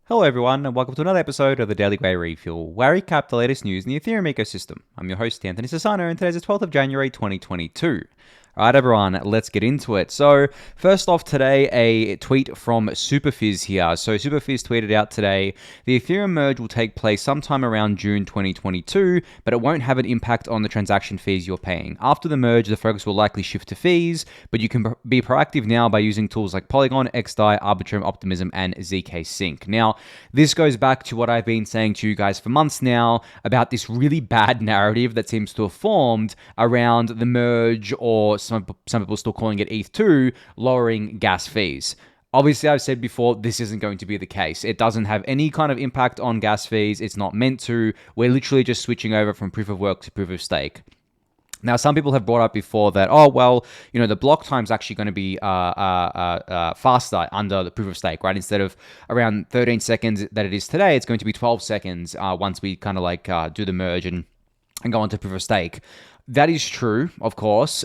Hello everyone, and welcome to another episode of the Daily Gwei Refuel, where I recap the latest news in the Ethereum ecosystem. I'm your host, Anthony Sassano, and today's the 12th of January, 2022. Alright everyone, let's get into it. So, first off today, a tweet from Superphiz here. So Superphiz tweeted out today, the Ethereum merge will take place sometime around June 2022, but it won't have an impact on the transaction fees you're paying. After the merge, the focus will likely shift to fees, but you can be proactive now by using tools like Polygon, XDAI, Arbitrum Optimism, and ZK Sync. Now, this goes back to what I've been saying to you guys for months now about this really bad narrative that seems to have formed around the merge, or some people still calling it ETH2, lowering gas fees. Obviously, I've said before, this isn't going to be the case. It doesn't have any kind of impact on gas fees. It's not meant to. We're literally just switching over from proof of work to proof of stake. Now, some people have brought up before that, oh, well, you know, the block time's actually going to be faster under the proof of stake, right? Instead of around 13 seconds that it is today, it's going to be 12 seconds once we kind of like do the merge and go on to proof of stake. That is true, of course.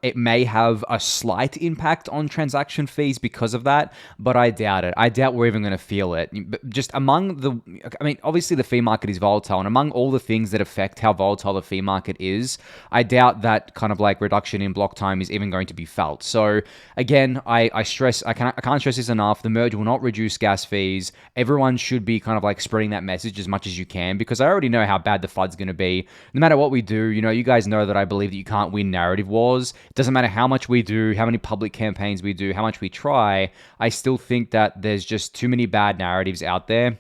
It may have a slight impact on transaction fees because of that, but I doubt it. I doubt we're even going to feel it. Just among the, I mean, obviously the fee market is volatile, and among all the things that affect how volatile the fee market is, I doubt that kind of like reduction in block time is even going to be felt. So again, I can't stress this enough. The merge will not reduce gas fees. Everyone should be kind of like spreading that message as much as you can, because I already know how bad the FUD's going to be. No matter what we do, you know, you guys know that I believe that you can't win narrative wars. It doesn't matter how much we do, how many public campaigns we do, how much we try. I still think that there's just too many bad narratives out there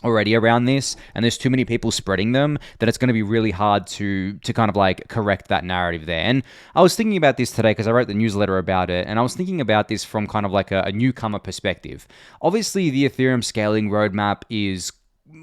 already around this, and there's too many people spreading them, that it's going to be really hard to kind of like correct that narrative there. And I was thinking about this today because I wrote the newsletter about it, and I was thinking about this from kind of like a newcomer perspective. Obviously, the Ethereum scaling roadmap is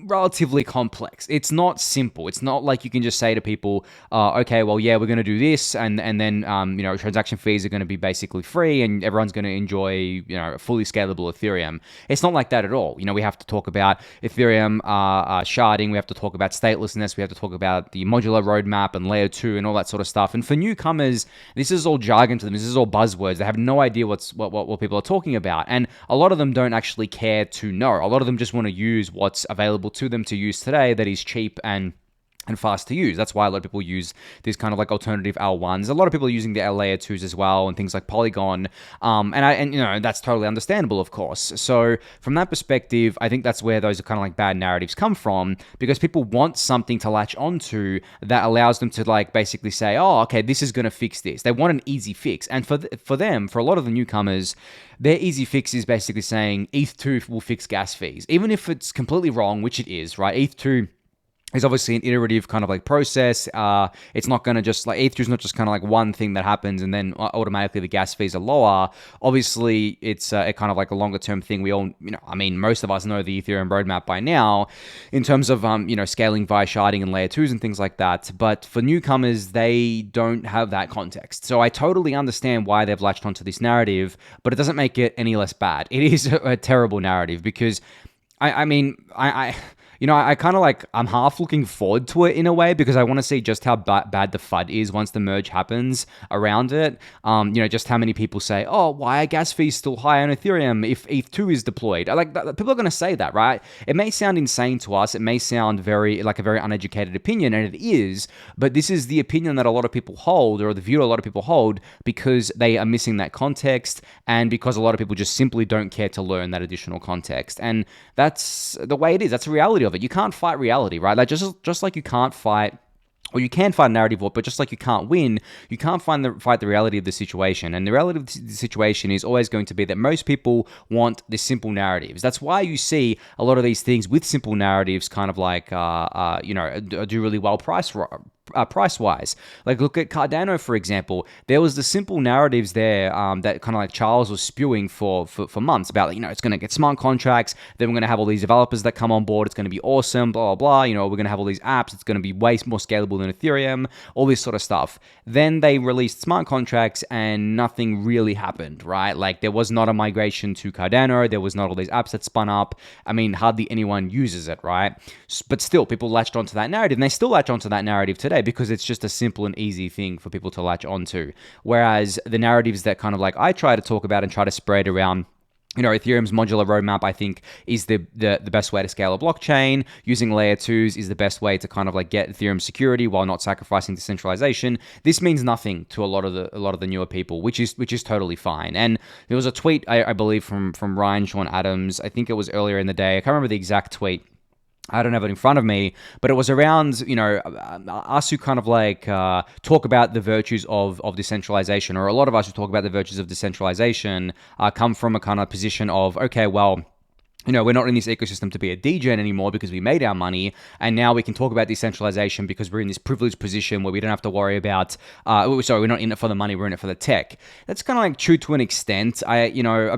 relatively complex. It's not simple. It's not like you can just say to people, okay, well, yeah, we're going to do this, and then you know, transaction fees are going to be basically free, and everyone's going to enjoy, you know, fully scalable Ethereum. It's not like that at all. You know, we have to talk about Ethereum sharding. We have to talk about statelessness. We have to talk about the modular roadmap and layer 2 and all that sort of stuff. And for newcomers, this is all jargon to them. This is all buzzwords. They have no idea what people are talking about, and a lot of them don't actually care to know. A lot of them just want to use what's available to them to use today that is cheap and fast to use. That's why a lot of people use these kind of like alternative L1s. A lot of people are using the layer 2s as well, and things like Polygon. And you know, that's totally understandable, of course. So from that perspective, I think that's where those are kind of like bad narratives come from, because people want something to latch onto that allows them to like basically say, oh, okay, this is going to fix this. They want an easy fix. And for them, for a lot of the newcomers, their easy fix is basically saying ETH2 will fix gas fees. Even if it's completely wrong, which it is, right? ETH2 is obviously an iterative kind of like process. It's not going to just like, ETH2 is not just kind of like one thing that happens and then automatically the gas fees are lower. Obviously, it's a kind of like a longer term thing. We all, you know, I mean, most of us know the Ethereum roadmap by now in terms of, you know, scaling via sharding and layer 2s and things like that. But for newcomers, they don't have that context. So I totally understand why they've latched onto this narrative, but it doesn't make it any less bad. It is a terrible narrative, because you know, I kind of like, I'm half looking forward to it in a way, because I want to see just how bad the FUD is once the merge happens around it. You know, just how many people say, oh, why are gas fees still high on Ethereum if ETH2 is deployed? Like, people are going to say that, right? It may sound insane to us. It may sound very, like a very uneducated opinion, and it is, but this is the opinion that a lot of people hold, or the view a lot of people hold, because they are missing that context, and because a lot of people just simply don't care to learn that additional context. And that's the way it is. That's the reality of it. You can't fight reality, right? Like just like you can't fight, or you can fight a narrative war, but just like you can't win, you can't fight the reality of the situation. And the reality of the situation is always going to be that most people want the simple narratives. That's why you see a lot of these things with simple narratives kind of like, you know, do really well price-wise. Like, look at Cardano, for example. There was the simple narratives there that kind of like Charles was spewing for months about, like, you know, it's going to get smart contracts, then we're going to have all these developers that come on board, it's going to be awesome, blah, blah, blah. You know, we're going to have all these apps, it's going to be way more scalable than Ethereum, all this sort of stuff. Then they released smart contracts and nothing really happened, right? Like, there was not a migration to Cardano, there was not all these apps that spun up. I mean, hardly anyone uses it, right? But still, people latched onto that narrative, and they still latch onto that narrative today because it's just a simple and easy thing for people to latch onto. Whereas the narratives that kind of like I try to talk about and try to spread around Ethereum's modular roadmap, I think, is the best way to scale a blockchain. Using layer 2s is the best way to kind of like get Ethereum security while not sacrificing decentralization. This means nothing to a lot of the newer people, which is totally fine. And there was a tweet, I believe, from Ryan Sean Adams. I think it was earlier in the day. I can't remember the exact tweet. I don't have it in front of me, but it was around, us who kind of like talk about the virtues of decentralization, or a lot of us who talk about the virtues of decentralization come from a kind of position of, okay, well, we're not in this ecosystem to be a degen anymore because we made our money, and now we can talk about decentralization because we're in this privileged position where we don't have to worry about, we're not in it for the money, we're in it for the tech. That's kind of like true to an extent.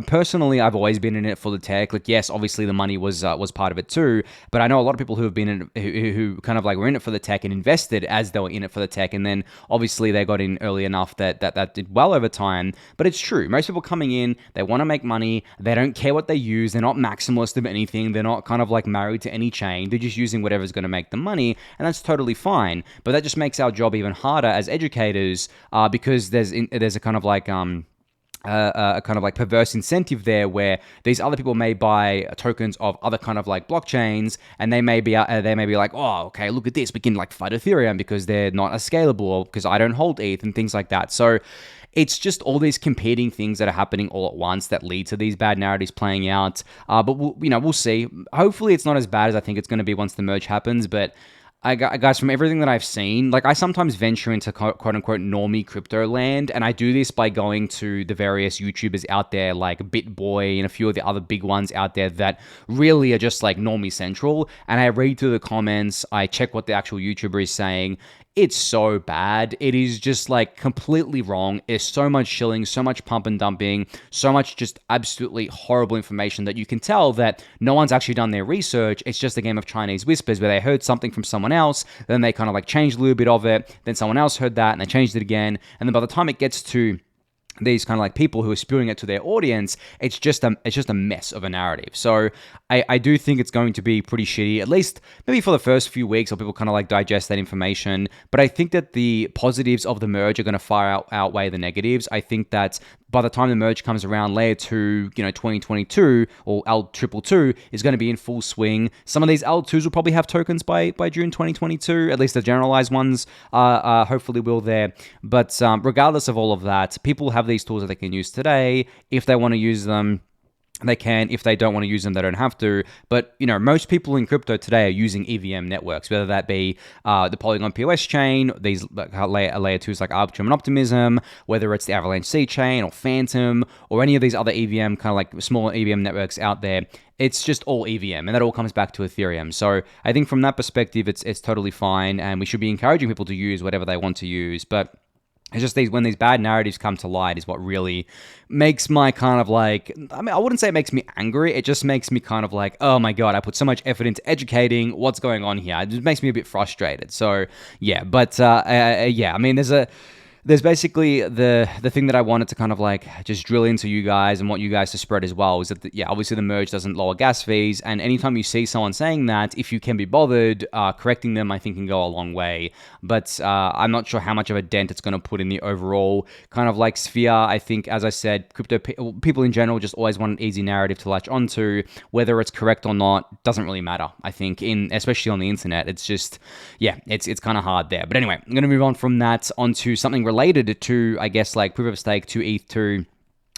Personally, I've always been in it for the tech. Like, yes, obviously the money was part of it too, but I know a lot of people who have been in it, who kind of like were in it for the tech and invested as they were in it for the tech, and then obviously they got in early enough that did well over time. But it's true. Most people coming in, they want to make money. They don't care what they use. They're not maximal of anything. They're not kind of like married to any chain. They're just using whatever's going to make them money, and that's totally fine. But that just makes our job even harder as educators, because there's a kind of like a kind of like perverse incentive there, where these other people may buy tokens of other kind of like blockchains, and they may be like, oh, okay, look at this, we can like fight Ethereum because they're not as scalable, or because I don't hold ETH and things like that. So it's just all these competing things that are happening all at once that lead to these bad narratives playing out. But we'll see. Hopefully, it's not as bad as I think it's going to be once the merge happens. But guys, from everything that I've seen, like, I sometimes venture into quote unquote normie crypto land, and I do this by going to the various YouTubers out there, like BitBoy and a few of the other big ones out there that really are just like normie central. And I read through the comments, I check what the actual YouTuber is saying. It's so bad. It is just like completely wrong. There's so much shilling, so much pump and dumping, so much just absolutely horrible information that you can tell that no one's actually done their research. It's just a game of Chinese whispers where they heard something from someone else, then they kind of like changed a little bit of it, then someone else heard that and they changed it again. And then by the time it gets to these kind of like people who are spewing it to their audience, it's just a mess of a narrative. So I do think it's going to be pretty shitty, at least maybe for the first few weeks, or people kind of like digest that information. But I think that the positives of the merge are going to far outweigh the negatives. I think that by the time the merge comes around, layer 2, 2022 or L222 is going to be in full swing. Some of these L2s will probably have tokens by June 2022, at least the generalized ones hopefully will there. But regardless of all of that, people have these tools that they can use today. If they want to use them, they can. If they don't want to use them, they don't have to. But, most people in crypto today are using EVM networks, whether that be the Polygon POS chain, these layer 2s like Arbitrum and Optimism, whether it's the Avalanche C chain or Phantom, or any of these other EVM, kind of like smaller EVM networks out there. It's just all EVM, and that all comes back to Ethereum. So I think from that perspective, it's totally fine, and we should be encouraging people to use whatever they want to use. But it's just when these bad narratives come to light is what really makes my kind of like, I wouldn't say it makes me angry. It just makes me kind of like, oh my God, I put so much effort into educating. What's going on here? It just makes me a bit frustrated. So yeah, but I mean, there's basically the thing that I wanted to kind of like just drill into you guys and want you guys to spread as well is that, obviously the merge doesn't lower gas fees. And anytime you see someone saying that, if you can be bothered, correcting them, I think can go a long way. But I'm not sure how much of a dent it's going to put in the overall kind of like sphere. I think, as I said, crypto people in general just always want an easy narrative to latch onto. Whether it's correct or not doesn't really matter. I think especially on the internet, it's just, it's kind of hard there. But anyway, I'm going to move on from that onto something related to, I guess, like proof of stake to ETH2.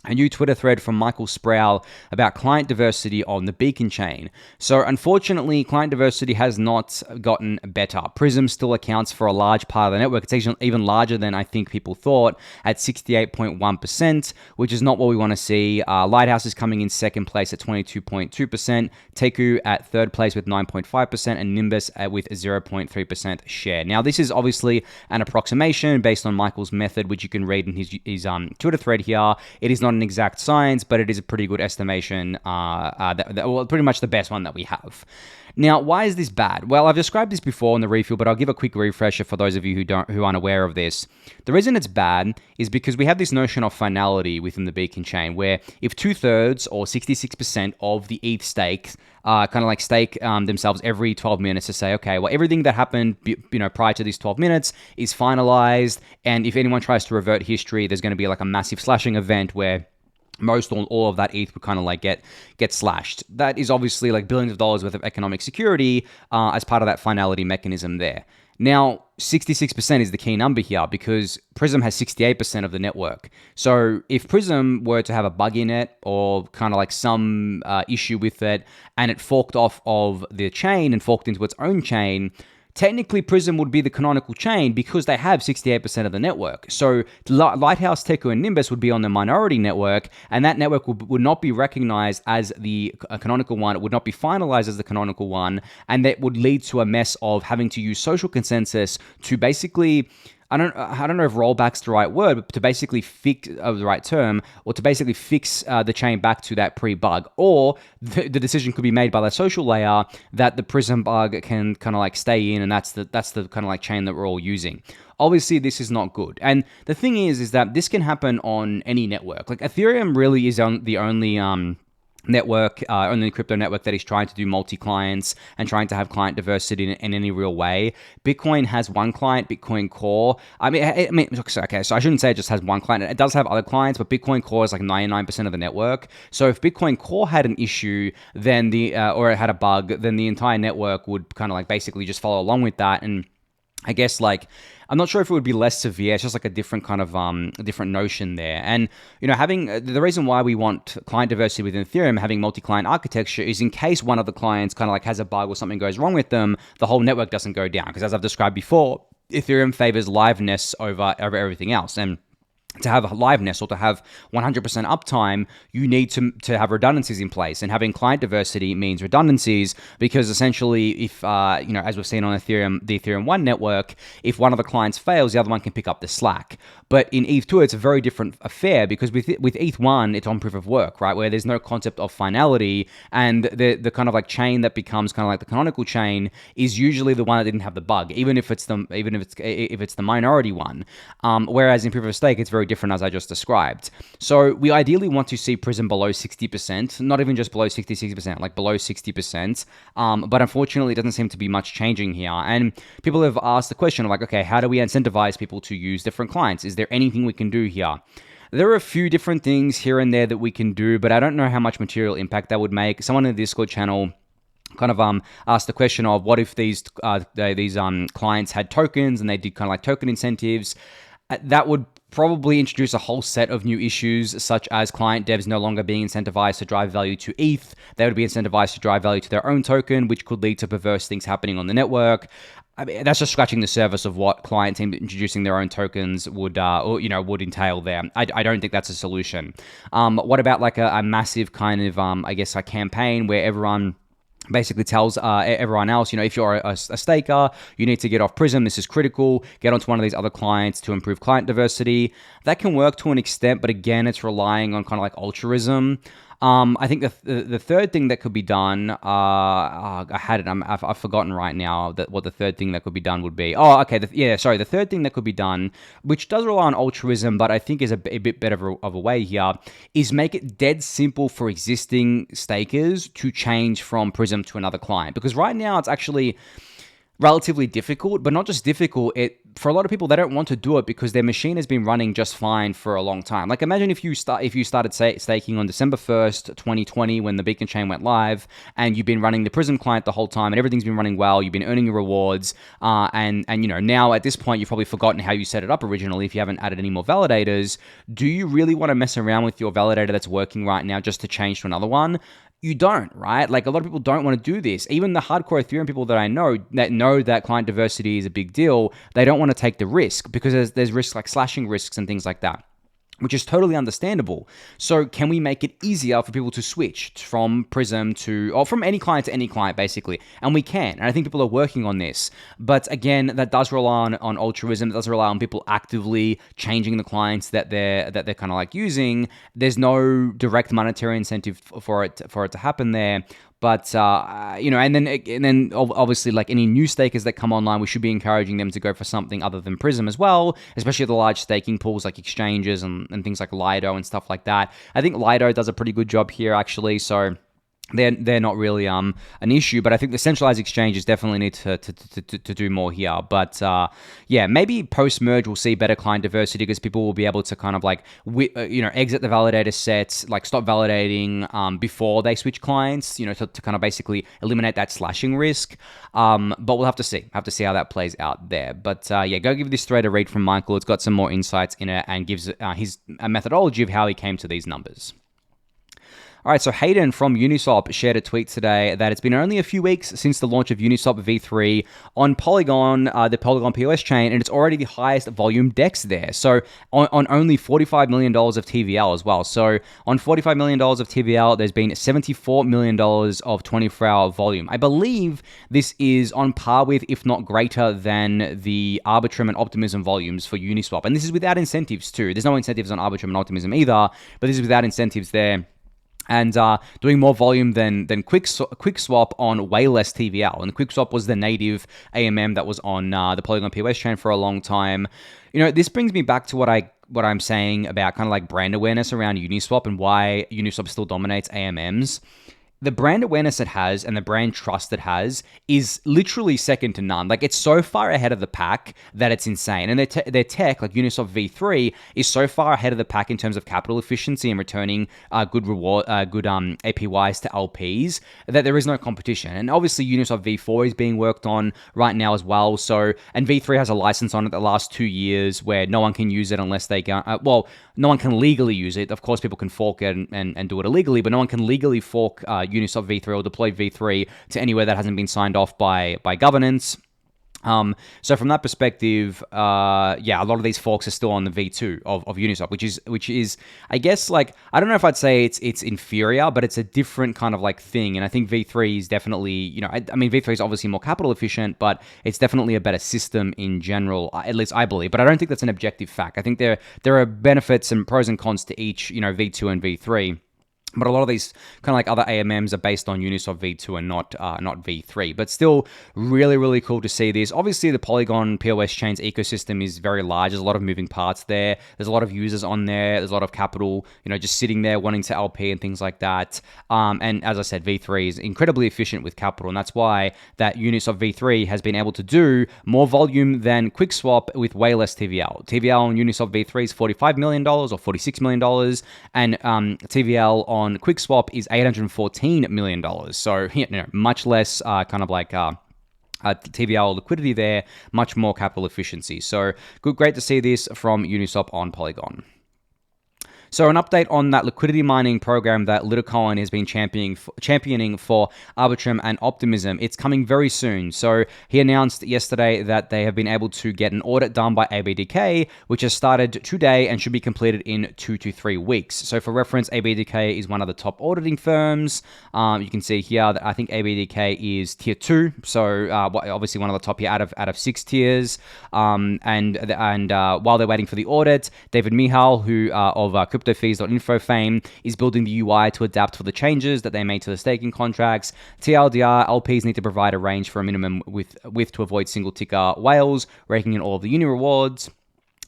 A new Twitter thread from Michael Sproul about client diversity on the Beacon chain. So unfortunately, client diversity has not gotten better. Prism still accounts for a large part of the network. It's even larger than I think people thought at 68.1%, which is not what we want to see. Lighthouse is coming in second place at 22.2%, Teku at third place with 9.5%, and Nimbus with 0.3% share. Now, this is obviously an approximation based on Michael's method, which you can read in his Twitter thread here. It is not an exact science, but it is a pretty good estimation, pretty much the best one that we have. Now, why is this bad? Well, I've described this before in the refuel, but I'll give a quick refresher for those of you who aren't aware of this. The reason it's bad is because we have this notion of finality within the Beacon chain, where if 2/3 or 66% of the ETH stakes kind of like stake themselves every 12 minutes to say, okay, well, everything that happened prior to these 12 minutes is finalized, and if anyone tries to revert history, there's going to be like a massive slashing event where most or all of that ETH would kind of like get slashed. That is obviously like billions of dollars worth of economic security as part of that finality mechanism there. Now, 66% is the key number here because Prism has 68% of the network. So if Prism were to have a bug in it or kind of like some issue with it and it forked off of the chain and forked into its own chain, technically Prism would be the canonical chain because they have 68% of the network. So Lighthouse, Teku, and Nimbus would be on the minority network, and that network would not be recognized as the canonical one. It would not be finalized as the canonical one, and that would lead to a mess of having to use social consensus to basically... I don't know if rollback's the right word, but to basically fix the right term, or to basically fix the chain back to that pre-bug, or the decision could be made by the social layer that the Prism bug can kind of like stay in, and that's the kind of like chain that we're all using. Obviously, this is not good, and the thing is that this can happen on any network. Like Ethereum really is the only network, only crypto network that is trying to do multi-clients and trying to have client diversity in any real way. Bitcoin has one client, Bitcoin Core. Okay, so I shouldn't say it just has one client. It does have other clients, but Bitcoin Core is like 99% of the network. So if Bitcoin Core had an issue, then or it had a bug, then the entire network would kind of like basically just follow along with that. And I guess like, I'm not sure if it would be less severe. It's just like a different kind of a different notion there. And having the reason why we want client diversity within Ethereum, having multi-client architecture, is in case one of the clients kind of like has a bug or something goes wrong with them, the whole network doesn't go down. Because as I've described before, Ethereum favors liveness over everything else. And to have liveness or to have 100% uptime, you need to have redundancies in place. And having client diversity means redundancies because essentially if, as we've seen on Ethereum, the Ethereum 1 network, if one of the clients fails, the other one can pick up the slack. But in ETH 2, it's a very different affair because with ETH 1, it's on proof of work, right? Where there's no concept of finality, and the kind of like chain that becomes kind of like the canonical chain is usually the one that didn't have the bug, even if it's the minority one. Whereas in proof of stake, it's very different as I just described. So we ideally want to see Prism below 60%, not even just below 66%, like below 60%. But unfortunately, it doesn't seem to be much changing here. And people have asked the question of like, okay, how do we incentivize people to use different clients? Is there anything we can do here? There are a few different things here and there that we can do, but I don't know how much material impact that would make. Someone in the Discord channel kind of asked the question of what if these clients had tokens and they did kind of like token incentives. That would probably introduce a whole set of new issues, such as client devs no longer being incentivized to drive value to ETH. They would be incentivized to drive value to their own token, which could lead to perverse things happening on the network. I mean, that's just scratching the surface of what client teams introducing their own tokens would entail there. I don't think that's a solution. What about like a massive kind of, a campaign where everyone basically tells everyone else, if you're a staker, you need to get off Prism. This is critical. Get onto one of these other clients to improve client diversity. That can work to an extent, but again, it's relying on kind of like altruism. I think the third thing that could be done, I've forgotten right now what the third thing that could be done would be. Oh, okay. The third thing that could be done, which does rely on altruism, but I think is a bit better of a way here, is make it dead simple for existing stakers to change from Prism to another client. Because right now it's actually relatively difficult, but not just difficult. For a lot of people, they don't want to do it because their machine has been running just fine for a long time. Like imagine if you started staking on December 1st, 2020, when the Beacon chain went live, and you've been running the Prism client the whole time, and everything's been running well. You've been earning your rewards, and now at this point, you've probably forgotten how you set it up originally. If you haven't added any more validators, do you really want to mess around with your validator that's working right now just to change to another one? You don't, right? Like a lot of people don't want to do this. Even the hardcore Ethereum people that I know that client diversity is a big deal, they don't want to take the risk because there's risks like slashing risks and things like that, which is totally understandable. So can we make it easier for people to switch from Prism or from any client to any client, basically? And we can. And I think people are working on this. But again, that does rely on altruism. It does rely on people actively changing the clients that they're kind of like using. There's no direct monetary incentive for it to happen there. But, and then obviously like any new stakers that come online, we should be encouraging them to go for something other than Prism as well, especially the large staking pools like exchanges and things like Lito and stuff like that. I think Lito does a pretty good job here, actually. So they're not really an issue, but I think the centralized exchanges definitely need to do more here. But yeah, maybe post merge we'll see better client diversity because people will be able to kind of like exit the validator sets, like stop validating before they switch clients, to kind of basically eliminate that slashing risk. But we'll have to see how that plays out there. But yeah, go give this thread a read from Michael. It's got some more insights in it and gives his methodology of how he came to these numbers. All right, so Hayden from Uniswap shared a tweet today that it's been only a few weeks since the launch of Uniswap v3 on Polygon, the Polygon POS chain, and it's already the highest volume DEX there. So on only $45 million of TVL as well. So on $45 million of TVL, there's been $74 million of 24-hour volume. I believe this is on par with, if not greater than, the Arbitrum and Optimism volumes for Uniswap. And this is without incentives too. There's no incentives on Arbitrum and Optimism either, but this is without incentives there. And doing more volume than QuickSwap on way less TVL. And QuickSwap was the native AMM that was on the Polygon POS chain for a long time. This brings me back to what I'm saying about kind of like brand awareness around Uniswap and why Uniswap still dominates AMMs. The brand awareness it has and the brand trust it has is literally second to none. Like, it's so far ahead of the pack that it's insane. And their tech, like Uniswap v3, is so far ahead of the pack in terms of capital efficiency and returning good APYs to LPs that there is no competition. And obviously Uniswap v4 is being worked on right now as well. So, and v3 has a license on it the last 2 years where no one can use it unless they go, no one can legally use it. Of course, people can fork it and do it illegally, but no one can legally fork Uniswap v3 or deploy v3 to anywhere that hasn't been signed off by governance. So from that perspective, yeah, a lot of these forks are still on the v2 of Uniswap, which is, I guess, like, I don't know if I'd say it's inferior, but it's a different kind of like thing. And I think v3 is definitely, I mean, v3 is obviously more capital efficient, but it's definitely a better system in general, at least I believe. But I don't think that's an objective fact. I think there are benefits and pros and cons to each, v2 and v3. But a lot of these kind of like other AMMs are based on Uniswap v2 and not v3. But still really, really cool to see this. Obviously, the Polygon POS chains ecosystem is very large. There's a lot of moving parts there. There's a lot of users on there. There's a lot of capital, just sitting there wanting to LP and things like that. And as I said, v3 is incredibly efficient with capital. And that's why that Uniswap v3 has been able to do more volume than QuickSwap with way less TVL. TVL on Uniswap v3 is $45 million or $46 million. And TVL on QuickSwap is $814 million. So, much less kind of like TVL liquidity there, much more capital efficiency. So, great to see this from Uniswap on Polygon. So an update on that liquidity mining program that Lito has been championing for Arbitrum and Optimism. It's coming very soon. So he announced yesterday that they have been able to get an audit done by ABDK, which has started today and should be completed in 2 to 3 weeks. So for reference, ABDK is one of the top auditing firms. You can see here that I think ABDK is tier 2. So obviously one of the top here out of 6 tiers. And while they're waiting for the audit, David Mihal, who of CryptoFees.info fame, is building the UI to adapt for the changes that they made to the staking contracts. TLDR, LPs need to provide a range for a minimum width to avoid single ticker whales, raking in all of the uni rewards.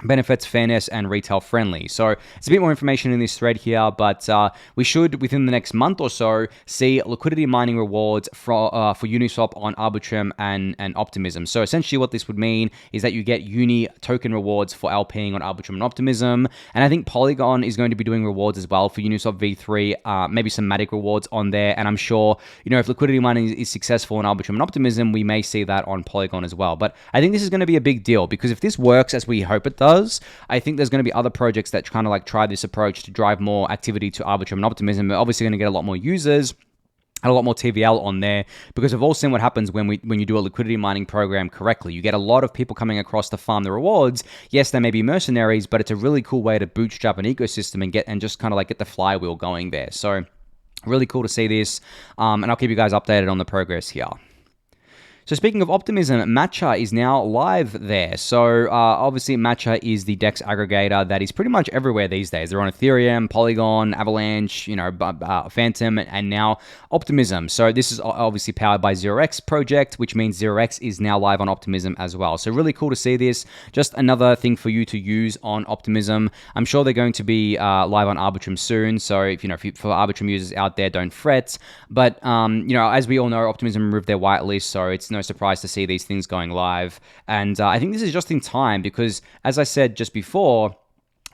Benefits, fairness, and retail friendly. So it's a bit more information in this thread here, but we should, within the next month or so, see liquidity mining rewards for Uniswap on Arbitrum and Optimism. So essentially what this would mean is that you get uni token rewards for LPing on Arbitrum and Optimism. And I think Polygon is going to be doing rewards as well for Uniswap v3, maybe some Matic rewards on there. And I'm sure, if liquidity mining is successful on Arbitrum and Optimism, we may see that on Polygon as well. But I think this is going to be a big deal because if this works as we hope it does, I think there's going to be other projects that kind of like try this approach to drive more activity to Arbitrum and Optimism. We're obviously going to get a lot more users and a lot more TVL on there because we've all seen what happens when you do a liquidity mining program correctly. You get a lot of people coming across to farm the rewards. Yes, they may be mercenaries, but it's a really cool way to bootstrap an ecosystem and just kind of like get the flywheel going there. So really cool to see this, and I'll keep you guys updated on the progress here. So speaking of optimism, Matcha is now live there. So obviously Matcha is the DEX aggregator that is pretty much everywhere these days. They're on Ethereum, Polygon, Avalanche, Phantom, and now Optimism. So this is obviously powered by 0x project, which means 0x is now live on Optimism as well. So really cool to see this. Just another thing for you to use on Optimism. I'm sure they're going to be live on Arbitrum soon. So if for Arbitrum users out there, don't fret. But as we all know, Optimism removed their whitelist, so it's no surprise to see these things going live. And I think this is just in time because, as I said just before,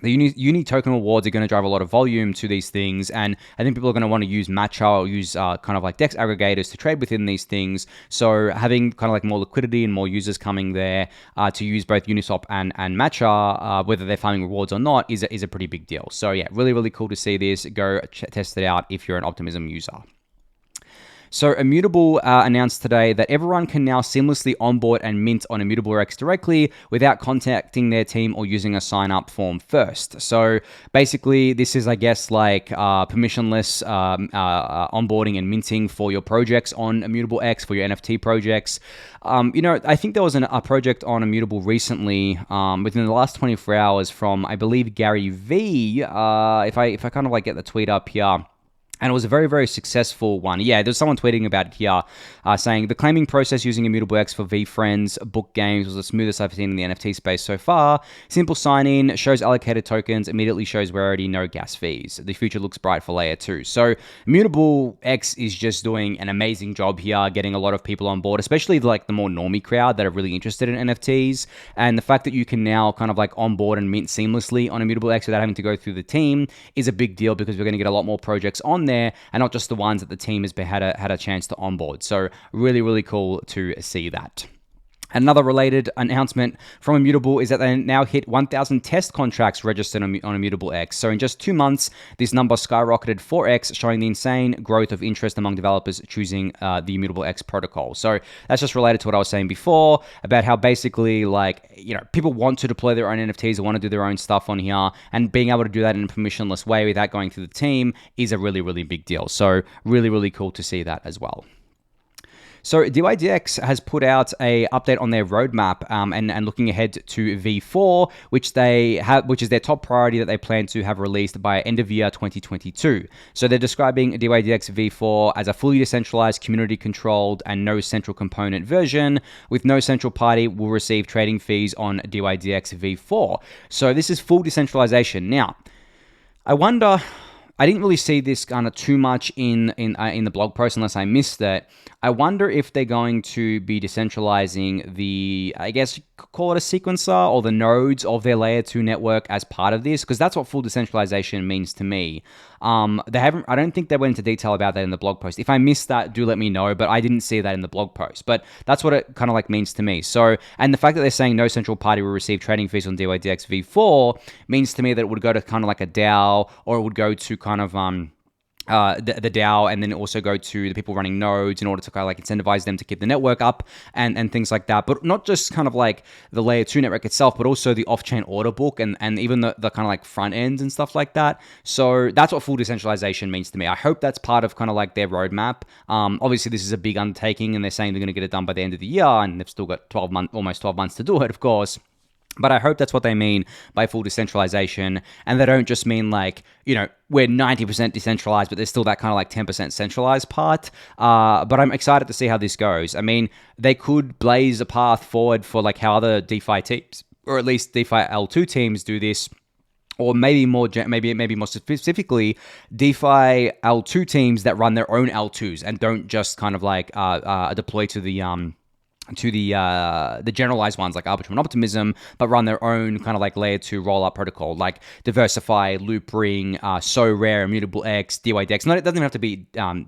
the uni token awards are going to drive a lot of volume to these things, and I think people are going to want to use Matcha or use kind of like DEX aggregators to trade within these things. So having kind of like more liquidity and more users coming there to use both Uniswap and Matcha, whether they're farming rewards or not, is a pretty big deal. So yeah, really, really cool to see this. Go test it out if you're an Optimism user. So Immutable announced today that everyone can now seamlessly onboard and mint on Immutable X directly without contacting their team or using a sign-up form first. So basically, this is, I guess, like permissionless onboarding and minting for your projects on Immutable X, for your NFT projects. I think there was a project on Immutable recently, within the last 24 hours from, I believe, Gary V. If I kind of like get the tweet up here. And it was a very, very successful one. Yeah, there's someone tweeting about it here saying, the claiming process using Immutable X for VFriends book games was the smoothest I've seen in the NFT space so far. Simple sign-in, shows allocated tokens, immediately shows rarity, no gas fees. The future looks bright for layer 2. So Immutable X is just doing an amazing job here, getting a lot of people on board, especially like the more normie crowd that are really interested in NFTs. And the fact that you can now kind of like onboard and mint seamlessly on Immutable X without having to go through the team is a big deal, because we're going to get a lot more projects on there, and not just the ones that the team has had a chance to onboard. So really, really cool to see that. Another related announcement from Immutable is that they now hit 1,000 test contracts registered on Immutable X. So in just 2 months, this number skyrocketed 4x, showing the insane growth of interest among developers choosing the Immutable X protocol. So that's just related to what I was saying before about how basically, people want to deploy their own NFTs, or want to do their own stuff on here, and being able to do that in a permissionless way without going through the team is a really, really big deal. So really, really cool to see that as well. So dYdX has put out a update on their roadmap and looking ahead to V4, which is their top priority that they plan to have released by end of year 2022. So they're describing dYdX V4 as a fully decentralized, community-controlled, and no central component version, with no central party will receive trading fees on dYdX V4. So this is full decentralization. Now, I wonder, I didn't really see this kind of too much in the blog post unless I missed it. I wonder if they're going to be decentralizing the, I guess, call it a sequencer or the nodes of their layer 2 network as part of this, because that's what full decentralization means to me. I don't think they went into detail about that in the blog post. If I missed that, do let me know, but I didn't see that in the blog post. But that's what it kind of like means to me. So, and the fact that they're saying no central party will receive trading fees on dYdX V4 means to me that it would go to kind of like a DAO, or it would go to kind of the DAO, and then also go to the people running nodes in order to kind of like incentivize them to keep the network up and things like that. But not just kind of like the layer 2 network itself, but also the off-chain order book and even the kind of like front ends and stuff like that. So that's what full decentralization means to me. I hope that's part of kind of like their roadmap. Obviously this is a big undertaking, and they're saying they're going to get it done by the end of the year, and they've still got almost 12 months to do it, of course. But I hope that's what they mean by full decentralization, and they don't just mean like, we're 90% decentralized, but there's still that kind of like 10% centralized part. But I'm excited to see how this goes. I mean, they could blaze a path forward for like how other DeFi teams, or at least DeFi L2 teams do this, or maybe more specifically, DeFi L2 teams that run their own L2s and don't just kind of like deploy to the generalized ones like Arbitrum Optimism, but run their own kind of like layer 2 rollup protocol, like Diversify, Loopring, So Rare, Immutable X, dYdX. No, it doesn't even have to be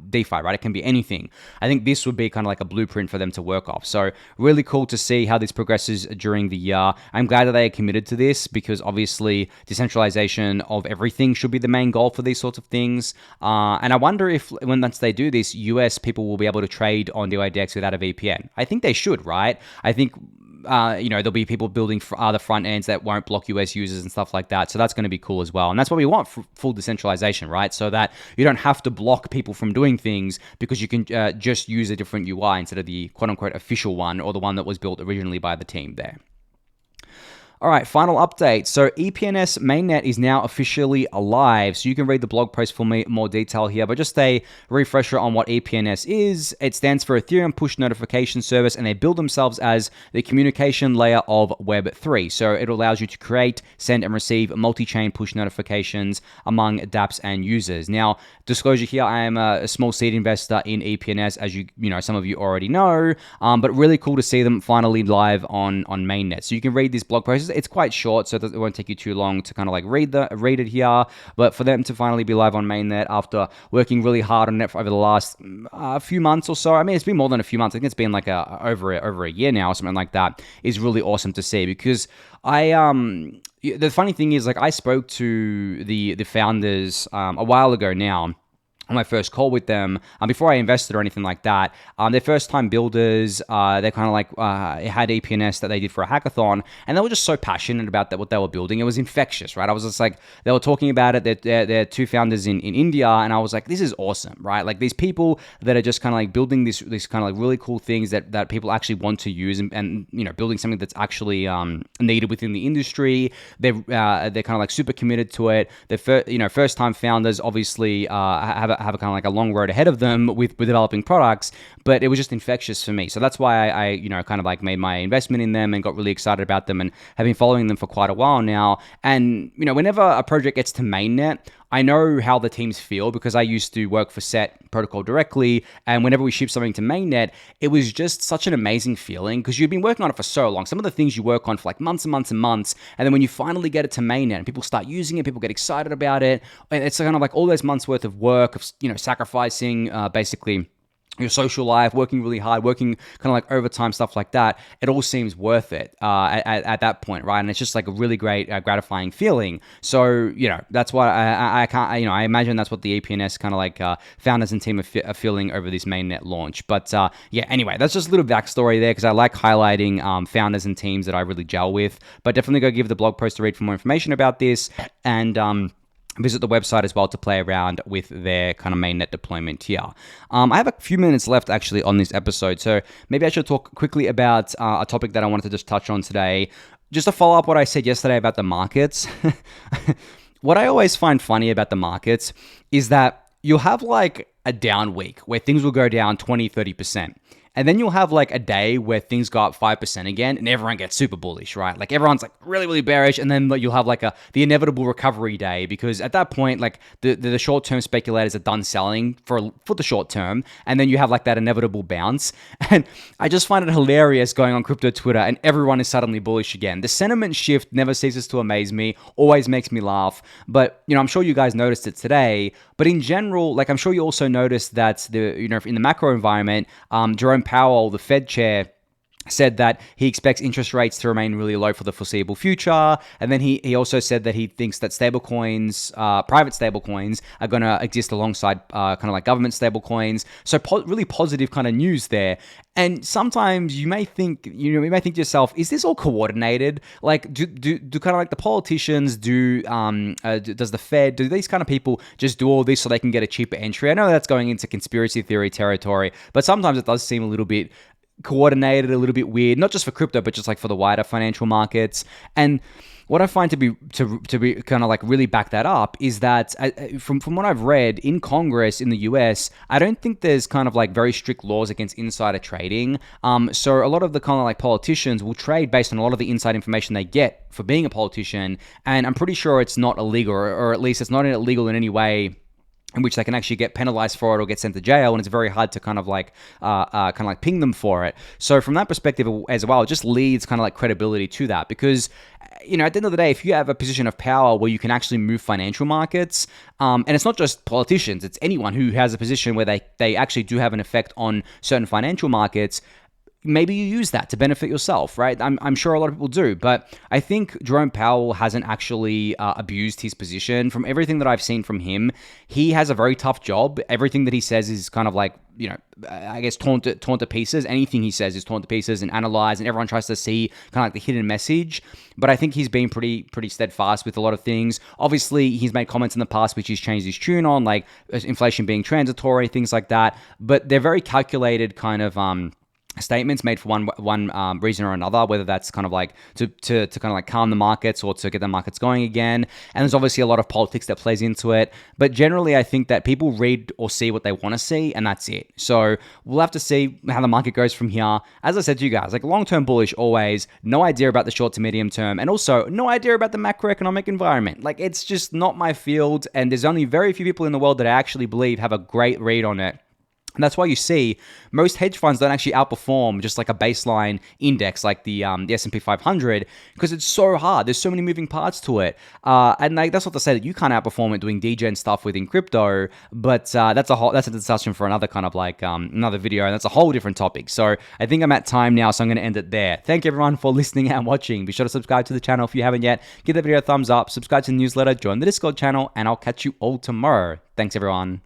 DeFi, right? It can be anything. I think this would be kind of like a blueprint for them to work off. So really cool to see how this progresses during the year. I'm glad that they are committed to this, because obviously decentralization of everything should be the main goal for these sorts of things. And I wonder if once they do this, US people will be able to trade on dYdX without a VPN. I think they should, right? I think there'll be people building other front ends that won't block US users and stuff like that. So that's going to be cool as well. And that's what we want, full decentralization, right? So that you don't have to block people from doing things because you can just use a different UI instead of the quote unquote official one or the one that was built originally by the team there. All right, final update. So EPNS mainnet is now officially alive. So you can read the blog post for more detail here, but just a refresher on what EPNS is. It stands for Ethereum Push Notification Service, and they build themselves as the communication layer of Web3. So it allows you to create, send, and receive multi-chain push notifications among dApps and users. Now, disclosure here, I am a small seed investor in EPNS, as some of you already know, but really cool to see them finally live on mainnet. So you can read this blog post. It's quite short, so it won't take you too long to kind of like read it here. But for them to finally be live on mainnet after working really hard on it over the last few months or so, I mean, it's been more than a few months. I think it's been like over a year now or something like that. Is really awesome to see, because the funny thing is, like, I spoke to the founders a while ago now, on my first call with them, before I invested or anything like that. They're first-time builders. They kind of like had EPNS that they did for a hackathon, and they were just so passionate about what they were building. It was infectious, right? I was just like, they were talking about it. They're two founders in India, and I was like, this is awesome, right? Like, these people that are just kind of like building this kind of like really cool things that people actually want to use, and building something that's actually needed within the industry. They're kind of like super committed to it. They're first-time founders, obviously have a kind of like a long road ahead of them with developing products, but it was just infectious for me. So that's why I kind of like made my investment in them and got really excited about them, and have been following them for quite a while now. And whenever a project gets to mainnet, I know how the teams feel, because I used to work for Set Protocol directly, and whenever we ship something to mainnet, it was just such an amazing feeling, because you've been working on it for so long. Some of the things you work on for like months and months and months, and then when you finally get it to mainnet and people start using it, people get excited about it, and it's kind of like all those months worth of work of sacrificing basically your social life, working really hard, working kind of like overtime, stuff like that. It all seems worth it at that point, right? And it's just like a really great, gratifying feeling. So, that's what I can't, I imagine that's what the EPNS kind of like founders and team are feeling over this mainnet launch. But anyway, that's just a little backstory there, because I like highlighting founders and teams that I really gel with. But definitely go give the blog post to read for more information about this, and visit the website as well to play around with their kind of mainnet deployment here. I have a few minutes left actually on this episode, so maybe I should talk quickly about a topic that I wanted to just touch on today. Just to follow up what I said yesterday about the markets. What I always find funny about the markets is that you'll have like a down week where things will go down 20, 30%. And then you'll have like a day where things go up 5% again, and everyone gets super bullish, right? Like, everyone's like really, really bearish, and then you'll have like the inevitable recovery day, because at that point, like the short-term speculators are done selling for the short term, and then you have like that inevitable bounce. And I just find it hilarious going on crypto Twitter, and everyone is suddenly bullish again. The sentiment shift never ceases to amaze me, always makes me laugh. But I'm sure you guys noticed it today. But in general, like, I'm sure you also noticed that in the macro environment, Jerome Powell, the Fed chair, said that he expects interest rates to remain really low for the foreseeable future. And then he also said that he thinks that stablecoins, private stablecoins, are going to exist alongside kind of like government stablecoins. So really positive kind of news there. And sometimes you may think to yourself, is this all coordinated? Like, do kind of like the politicians, does the Fed, do these kind of people just do all this so they can get a cheaper entry? I know that's going into conspiracy theory territory, but sometimes it does seem a little bit coordinated, a little bit weird, not just for crypto, but just like for the wider financial markets. And what I find to be kind of like really back that up is that from what I've read in Congress in the US, I don't think there's kind of like very strict laws against insider trading. So a lot of the kind of like politicians will trade based on a lot of the inside information they get for being a politician. And I'm pretty sure it's not illegal, or at least it's not illegal in any way in which they can actually get penalized for it or get sent to jail, and it's very hard to kind of like ping them for it. So from that perspective as well, it just leads kind of like credibility to that, because at the end of the day, if you have a position of power where you can actually move financial markets, and it's not just politicians, it's anyone who has a position where they actually do have an effect on certain financial markets, maybe you use that to benefit yourself, right? I'm sure a lot of people do, but I think Jerome Powell hasn't actually abused his position. From everything that I've seen from him, he has a very tough job. Everything that he says is kind of like, I guess torn to pieces. Anything he says is torn to pieces and analyzed, and everyone tries to see kind of like the hidden message. But I think he's been pretty steadfast with a lot of things. Obviously, he's made comments in the past which he's changed his tune on, like inflation being transitory, things like that. But they're very calculated kind of statements made for one reason or another, whether that's kind of like to kind of like calm the markets or to get the markets going again. And there's obviously a lot of politics that plays into it. But generally, I think that people read or see what they want to see, and that's it. So we'll have to see how the market goes from here. As I said to you guys, like long-term bullish always, no idea about the short to medium term, and also no idea about the macroeconomic environment. Like it's just not my field, and there's only very few people in the world that I actually believe have a great read on it. And that's why you see most hedge funds don't actually outperform just like a baseline index like the S&P 500, because it's so hard. There's so many moving parts to it. And like, that's not to say that you can't outperform it doing degen stuff within crypto, but that's a discussion for another kind of like another video, and that's a whole different topic. So I think I'm at time now, so I'm going to end it there. Thank you everyone for listening and watching. Be sure to subscribe to the channel if you haven't yet. Give the video a thumbs up, subscribe to the newsletter, join the Discord channel, and I'll catch you all tomorrow. Thanks everyone.